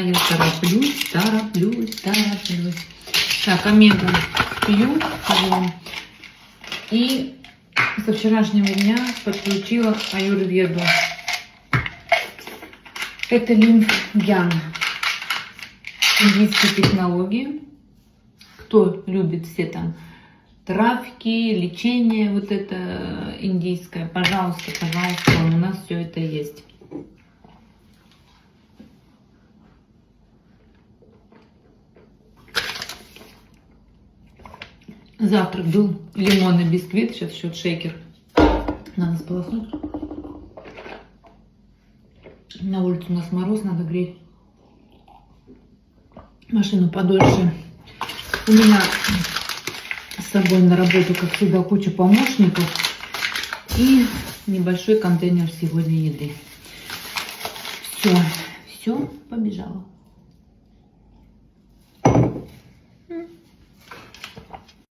Я тороплюсь. Так, омегу пью. И со вчерашнего дня подключила аюрведу. Это линф-ян. Индийские технологии. Кто любит все там травки, лечение вот это индийское, пожалуйста, у нас все это есть. Завтрак был лимонный бисквит, сейчас еще шейкер. Надо сполоснуть. На улице у нас мороз, надо греть машину подольше. У меня с собой на работу, как всегда, куча помощников и небольшой контейнер сегодня еды. Все, побежала.